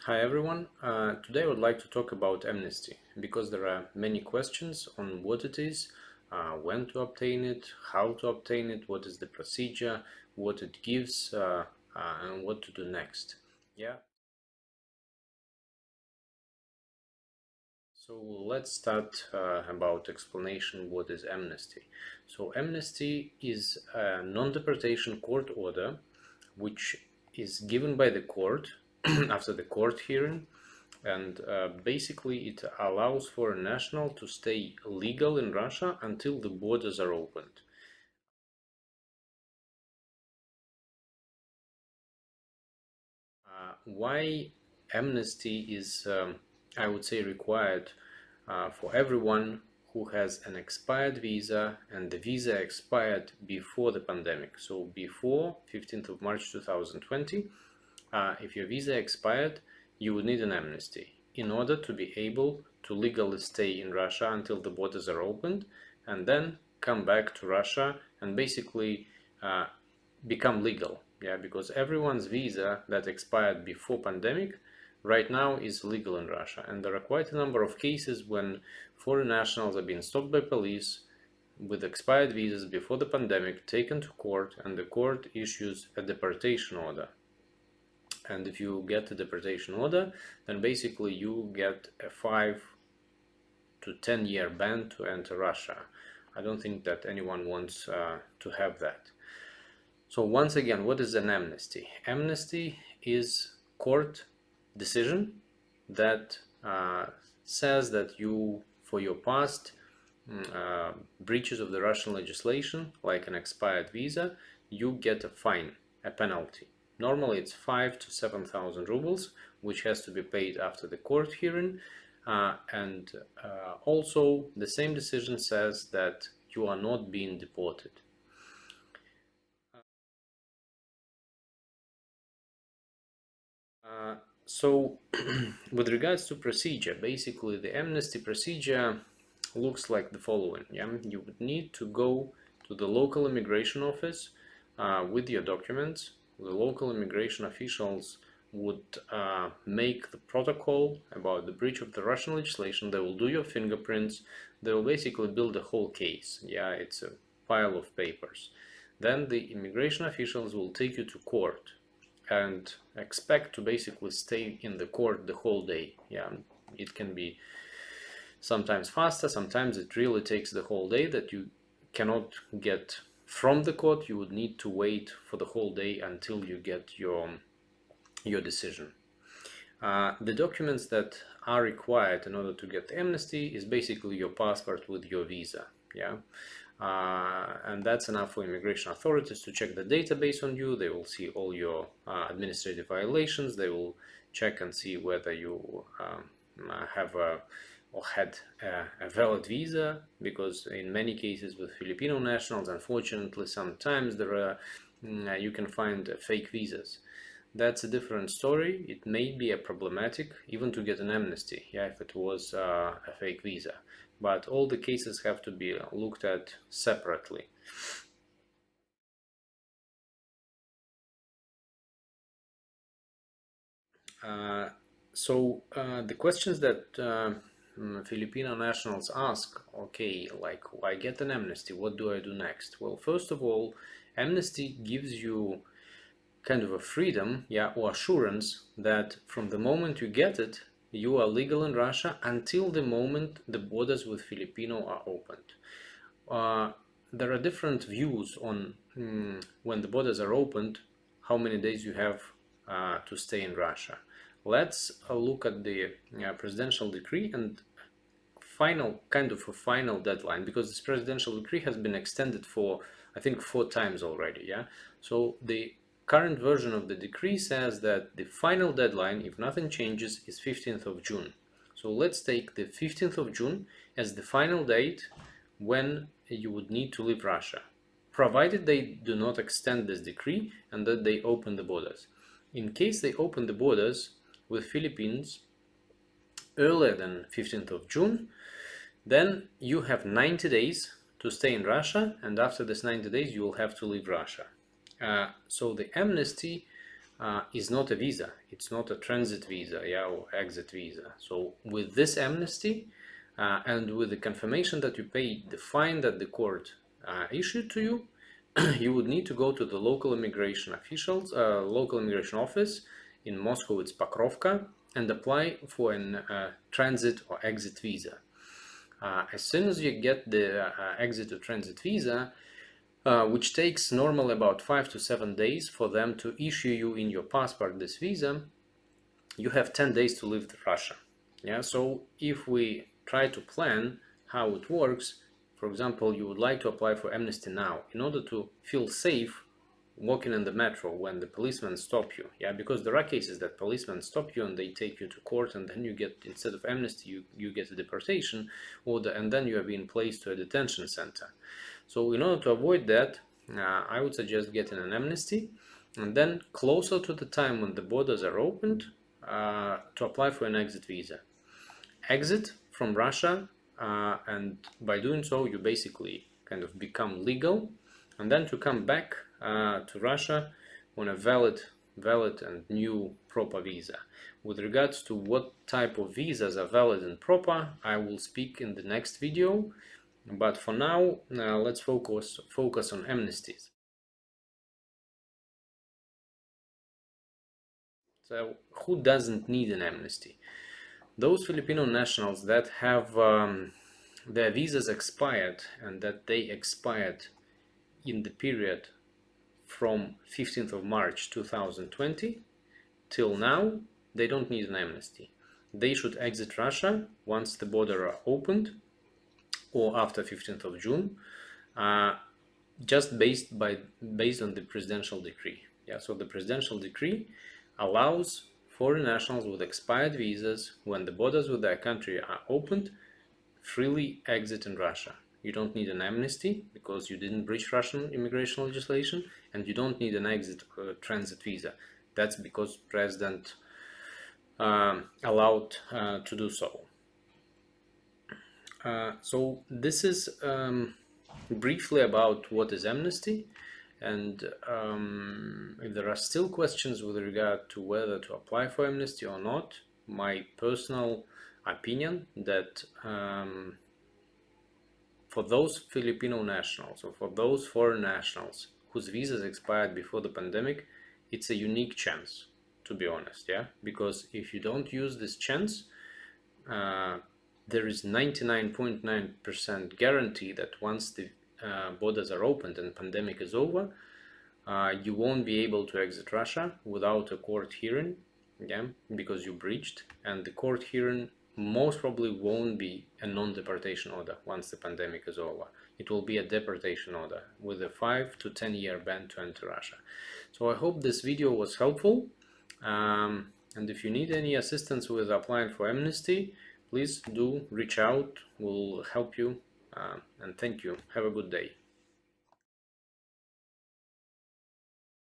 Hi everyone. Today I would like to talk about amnesty because there are many questions on what it is, when to obtain it, how to obtain it, what is the procedure, what it gives, and what to do next. Yeah. So let's start about explanation what is amnesty. So amnesty is a non-deportation court order which is given by the court after the court hearing, and basically it allows for a national to stay legal in Russia until the borders are opened. Why amnesty is, I would say, required for everyone who has an expired visa and the visa expired before the pandemic. So before 15th of March 2020, if your visa expired, you would need an amnesty in order to be able to legally stay in Russia until the borders are opened and then come back to Russia and basically uh, become legal. Yeah, because everyone's visa that expired before pandemic right now is legal in Russia, and there are quite a number of cases when foreign nationals are being stopped by police with expired visas before the pandemic, taken to court, and the court issues a deportation order. And if you get a deportation order, then basically you get a 5 to 10 year ban to enter Russia. I don't think that anyone wants to have that. So once again, what is an amnesty? Amnesty is court decision that says that you, for your past breaches of the Russian legislation, like an expired visa, you get a fine, a penalty. Normally it's 5 to 7,000 rubles, which has to be paid after the court hearing. And also the same decision says that you are not being deported. So, with regards to procedure, basically the amnesty procedure looks like the following. Yeah, you would need to go to the local immigration office with your documents. The local immigration officials would make the protocol about the breach of the Russian legislation. They will do your fingerprints. They will basically build a whole case. Yeah, it's a pile of papers. Then the immigration officials will take you to court and expect to basically stay in the court the whole day. Yeah, it can be sometimes faster, sometimes it really takes the whole day that you cannot get from the court. You would need to wait for the whole day until you get your decision. The documents that are required in order to get amnesty is basically your passport with your visa. Yeah, and that's enough for immigration authorities to check the database on you. They will see all your administrative violations. They will check and see whether you have a or had a valid visa, because in many cases with Filipino nationals, unfortunately, sometimes there are you can find fake visas. That's a different story. It may be a problematic even to get an amnesty, yeah, if it was a fake visa. But all the cases have to be looked at separately. Uh, so the questions that Filipino nationals ask, okay, like, I get an amnesty, what do I do next? Well, first of all, amnesty gives you kind of a freedom, yeah, or assurance that from the moment you get it, you are legal in Russia until the moment the borders with Filipino are opened. Uh, there are different views on when the borders are opened, how many days you have to stay in Russia. Let's look at the presidential decree and final kind of a final deadline, because this presidential decree has been extended for I think 4 times already. Yeah, so the current version of the decree says that the final deadline, if nothing changes, is 15th of June. So let's take the 15th of June as the final date when you would need to leave Russia, provided they do not extend this decree and that they open the borders. In case they open the borders with Philippines earlier than 15th of June, then you have 90 days to stay in Russia, and after this 90 days you will have to leave Russia. So the amnesty is not a visa. It's not a transit visa, yeah, or exit visa. So with this amnesty and with the confirmation that you paid the fine that the court issued to you, you would need to go to the local immigration officials, local immigration office in Moscow. It's Pokrovka, and apply for an transit or exit visa. As soon as you get the exit or transit visa, which takes normally about 5 to 7 days for them to issue you in your passport this visa, you have 10 days to leave Russia. Yeah, so if we try to plan how it works, for example, you would like to apply for amnesty now in order to feel safe walking in the metro when the policemen stop you. Yeah, because there are cases that policemen stop you and they take you to court, and then you get, instead of amnesty, you get a deportation order, and then you are being placed to a detention center. So in order to avoid that, I would suggest getting an amnesty, and then closer to the time when the borders are opened, to apply for an exit visa. Exit from Russia, and by doing so you basically kind of become legal, and then to come back to Russia on a valid and new proper visa. With regards to what type of visas are valid and proper, I will speak in the next video, but for now let's focus on amnesties. So who doesn't need an amnesty? Those Filipino nationals that have their visas expired, and that they expired in the period from 15th of March 2020 till now, they don't need an amnesty. They should exit Russia once the border are opened, or after 15th of June, just based on the presidential decree. Yeah, so the presidential decree allows foreign nationals with expired visas, when the borders with their country are opened, freely exit in Russia. You don't need an amnesty because you didn't breach Russian immigration legislation, and you don't need an exit transit visa. That's because president allowed to do so. So this is briefly about what is amnesty, and if there are still questions with regard to whether to apply for amnesty or not, my personal opinion that for those Filipino nationals, or for those foreign nationals whose visas expired before the pandemic, it's a unique chance, to be honest, yeah? Because if you don't use this chance, there is 99.9% guarantee that once the borders are opened and pandemic is over, you won't be able to exit Russia without a court hearing, yeah, because you breached, and the court hearing most probably won't be a non-deportation order once the pandemic is over. It will be a deportation order with a 5 to 10 year ban to enter Russia. So I hope this video was helpful, and if you need any assistance with applying for amnesty, please do reach out. We'll help you, and thank you. Have a good day.